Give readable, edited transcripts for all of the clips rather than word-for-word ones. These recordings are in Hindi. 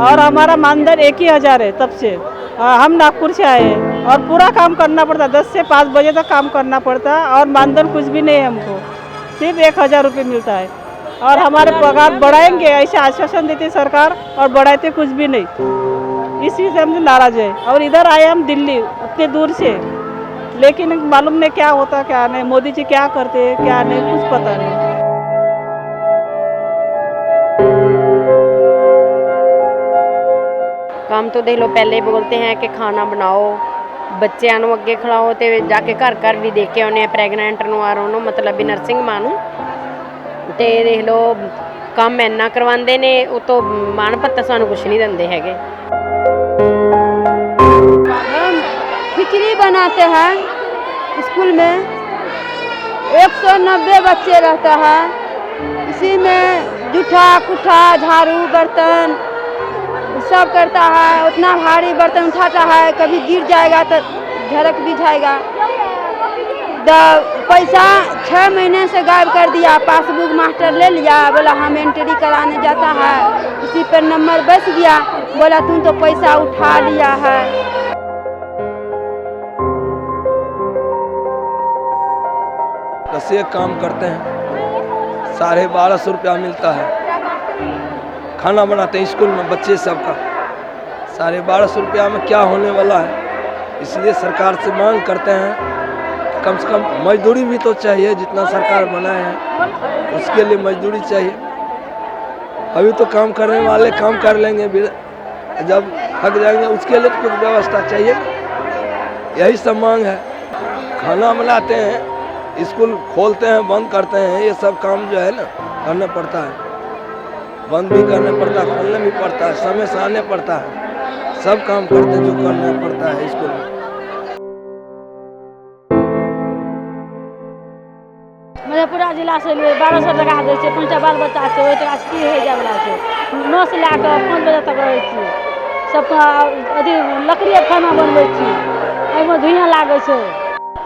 और हमारा मानधन 1,000 है तब से। हम नागपुर से आए हैं और पूरा काम करना पड़ता, 10 से 5 बजे तक काम करना पड़ता और मानधन कुछ भी नहीं है हमको, सिर्फ 1,000 रुपये मिलता है। और हमारे पगार बढ़ाएंगे ऐसे आश्वासन देते सरकार और बढ़ाते कुछ भी नहीं, इसी से हम नाराज है। और इधर आए हम दिल्ली उतने दूर से, लेकिन मालूम नहीं क्या होता क्या नहीं, मोदी जी क्या करते क्या नहीं, कुछ पता नहीं। काम तो देख लो, पहले बोलते हैं कि खाना बनाओ, बच्चों ਨੂੰ ਅੱਗੇ ਖਿਲਾਓ ਤੇ जाके घर घर भी देख के आने ਪ੍ਰੈਗਨੈਂਟ ਨੂੰ ਆ ਰੋनो मतलब भी नर्सिंग मां ਨੂੰ ਤੇ देख लो ਕੰਮ ਇੰਨਾ ਕਰਵਾਉਂਦੇ ਨੇ, ਉਤੋਂ ਮਾਣ ਪੱਤਾ ਸਾਨੂੰ कुछ नहीं ਦਿੰਦੇ ਹੈਗੇ। हम खिचड़ी बनाते हैं स्कूल में, 190 बच्चे रहता है, इसी में जूठा कुठा झाड़ू बर्तन सब करता है। उतना भारी बर्तन उठाता है, कभी गिर जाएगा तो झड़क भी जाएगा। पैसा 6 महीने से गायब कर दिया, पासबुक मास्टर ले लिया, बोला हम एंट्री कराने जाता है, इसी पर नंबर बच गया, बोला तुम तो पैसा उठा लिया है। कैसे काम करते हैं, 1250 रुपया मिलता है। खाना बनाते हैं स्कूल में बच्चे सबका, 1250 रुपया में क्या होने वाला है। इसलिए सरकार से मांग करते हैं कि कम से कम मजदूरी भी तो चाहिए, जितना सरकार बनाए हैं उसके लिए मजदूरी चाहिए। अभी तो काम करने वाले काम कर लेंगे, जब थक जाएंगे उसके लिए तो कुछ व्यवस्था चाहिए। यही सब मांग है। खाना बनाते हैं, स्कूल खोलते हैं, बंद करते हैं, ये सब काम जो है ना करना पड़ता है, बंद भी करना पड़ता है, खोलना भी पड़ता है, समय से आने पड़ता है, सब काम करते जो करना पड़ता है स्कूल में। मधेपुरा जिला से 1200 लगा दै छै, 5टा बाल बच्चा छै, ओहि टका की हो जाए वाला छै। 9 से लए कऽ 5 बजे तक रहै छियै, सब अथी लकड़िए खाना बनबै छियै, ओहिमे धुइयाँ लागै छै।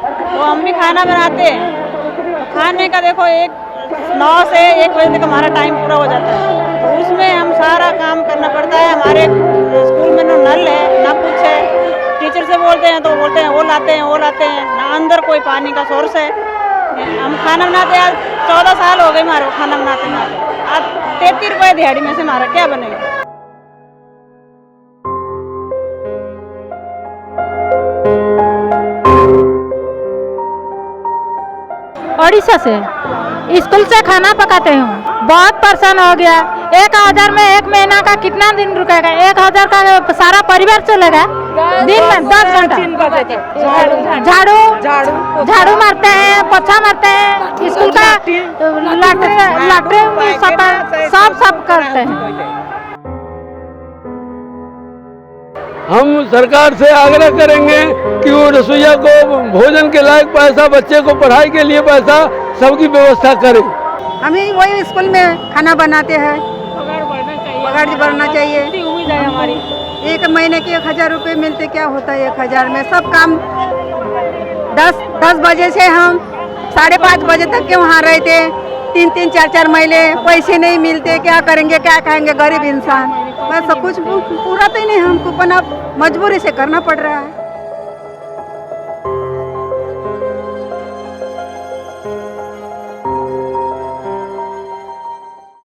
तो हम भी खाना बनाते हैं, खाने का देखो 9 से 1 बजे तक हमारा टाइम पूरा हो जाता है, तो उसमें हम सारा काम करना पड़ता है। हमारे स्कूल में ना नल है ना कुछ है, टीचर से बोलते हैं तो बोलते हैं वो लाते हैं, ना अंदर कोई पानी का सोर्स है। हम खाना बनाते हैं, आज 14 साल हो गए हमारे खाना बनाते, आज 33 रुपये दिहाड़ी में से हमारा क्या बनेगा। ओडिशा से स्कूल से खाना पकाते हूँ, बहुत परेशान हो गया। 1,000 में 1 महीना का कितना दिन रुकेगा? 1,000 का सारा परिवार चलेगा दिन में 10 घंटा। झाड़ू मारते हैं, पोछा मारते हैं, स्कूल का लैट्रिन सब करते हैं। हम सरकार से आग्रह करेंगे कि वो रसोइया को भोजन के लायक पैसा, बच्चे को पढ़ाई के लिए पैसा, सबकी व्यवस्था करें। हम ही वही स्कूल में खाना बनाते हैं, पगार बढ़ना चाहिए। उम्मीद है हमारी 1 महीने के 1,000 रुपये मिलते, क्या होता है 1,000 में? सब काम 10 बजे से हम 5:30 बजे तक के वहाँ रहते, 3-3, 4-4 महीने पैसे नहीं मिलते, क्या करेंगे क्या कहेंगे गरीब इंसान। बस सब कुछ पूरा तो नहीं, हमको अपना मजबूरी से करना पड़ रहा है।